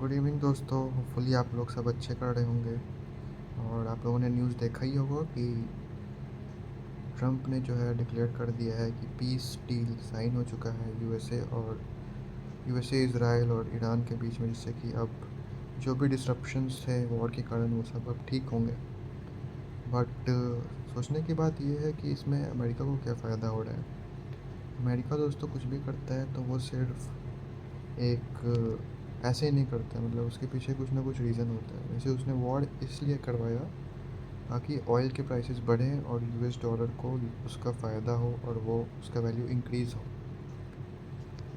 Good evening दोस्तों। Hopefully आप लोग सब अच्छे कर रहे होंगे। और आप लोगों ने न्यूज़ देखा ही होगा कि ट्रम्प ने जो है डिक्लेयर कर दिया है कि पीस डील साइन हो चुका है यूएसए इज़राइल और ईरान के बीच में, जिससे कि अब जो भी डिसरप्शंस थे वॉर के कारण वो सब अब ठीक होंगे। बट सोचने की बात यह है कि इसमें अमेरिका को क्या फ़ायदा हो रहा है। अमेरिका दोस्तों कुछ भी करता है तो वो सिर्फ एक ऐसे ही नहीं करता है, मतलब उसके पीछे कुछ ना कुछ रीज़न होता है। वैसे उसने वॉर इसलिए करवाया ताकि ऑयल के प्राइसेस बढ़ें और यूएस डॉलर को उसका फ़ायदा हो और वो उसका वैल्यू इंक्रीज़ हो।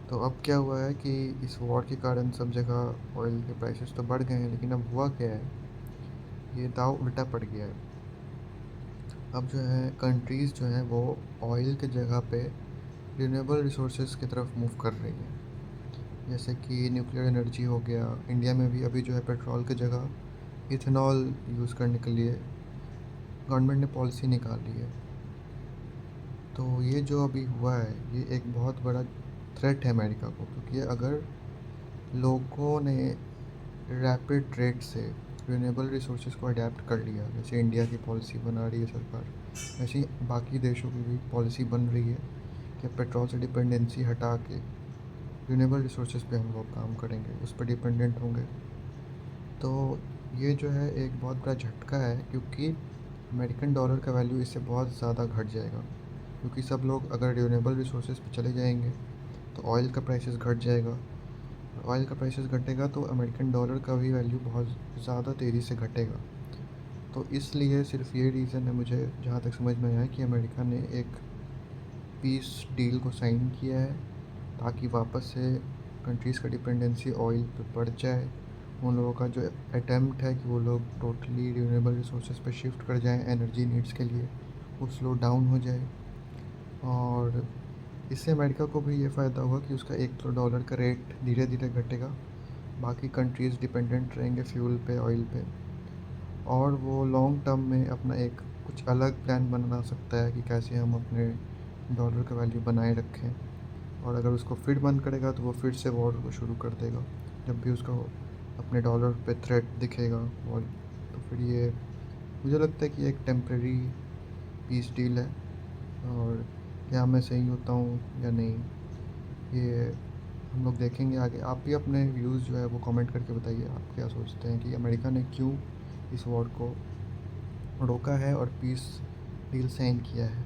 तो अब क्या हुआ है कि इस वॉर के कारण सब जगह ऑयल के प्राइसेस तो बढ़ गए हैं, लेकिन अब हुआ क्या है, ये दाव उल्टा पड़ गया है। अब जो है कंट्रीज़ जो हैं वो ऑयल के जगह पे रिन्यूएबल रिसोर्सेज की तरफ मूव कर रही हैं। जैसे कि न्यूक्लियर एनर्जी हो गया। इंडिया में भी अभी जो है पेट्रोल की जगह इथेनॉल यूज़ करने के लिए गवर्नमेंट ने पॉलिसी निकाली है। तो ये जो अभी हुआ है ये एक बहुत बड़ा थ्रेट है अमेरिका को, क्योंकि अगर लोगों ने रैपिड रेट से रिन्यूएबल रिसोर्सेज को अडेप्ट कर लिया, जैसे इंडिया की पॉलिसी बना रही है सरकार, वैसे ही बाकी देशों की भी पॉलिसी बन रही है कि पेट्रोल से डिपेंडेंसी हटा के रिन्यूएबल रिसोर्सेज पे हम लोग काम करेंगे, उस पर डिपेंडेंट होंगे। तो ये जो है एक बहुत बड़ा झटका है, क्योंकि अमेरिकन डॉलर का वैल्यू इससे बहुत ज़्यादा घट जाएगा। क्योंकि सब लोग अगर रिन्यूएबल रिसोर्सेज पे चले जाएंगे तो ऑयल का प्राइसेस घट जाएगा, और ऑयल का प्राइसेस घटेगा तो अमेरिकन डॉलर का भी वैल्यू बहुत ज़्यादा तेज़ी से घटेगा। तो इसलिए सिर्फ ये रीज़न है, मुझे जहाँ तक समझ में आया, कि अमेरिका ने एक पीस डील को साइन किया है ताकि वापस से कंट्रीज़ का डिपेंडेंसी ऑयल पे बढ़ जाए। उन लोगों का जो अटेम्प्ट है कि वो लोग टोटली रिन्यूएबल रिसोर्सेज पे शिफ्ट कर जाएं एनर्जी नीड्स के लिए, वो स्लो डाउन हो जाए। और इससे अमेरिका को भी ये फ़ायदा होगा कि उसका एक तो डॉलर का रेट धीरे धीरे घटेगा, बाकी कंट्रीज़ डिपेंडेंट रहेंगे फ्यूल पे, ऑयल पे, और वो लॉन्ग टर्म में अपना एक कुछ अलग प्लान बना सकता है कि कैसे हम अपने डॉलर का वैल्यू बनाए रखें। और अगर उसको फिर बंद करेगा तो वो फिर से वॉर को शुरू कर देगा जब भी उसका अपने डॉलर पे थ्रेट दिखेगा वॉर। तो फिर ये मुझे लगता है कि एक टेम्परेरी पीस डील है। और क्या मैं सही होता हूँ या नहीं, ये हम लोग देखेंगे आगे। आप भी अपने व्यूज़ जो है वो कमेंट करके बताइए, आप क्या सोचते हैं कि अमेरिका ने क्यों इस वॉर को रोका है और पीस डील साइन किया है।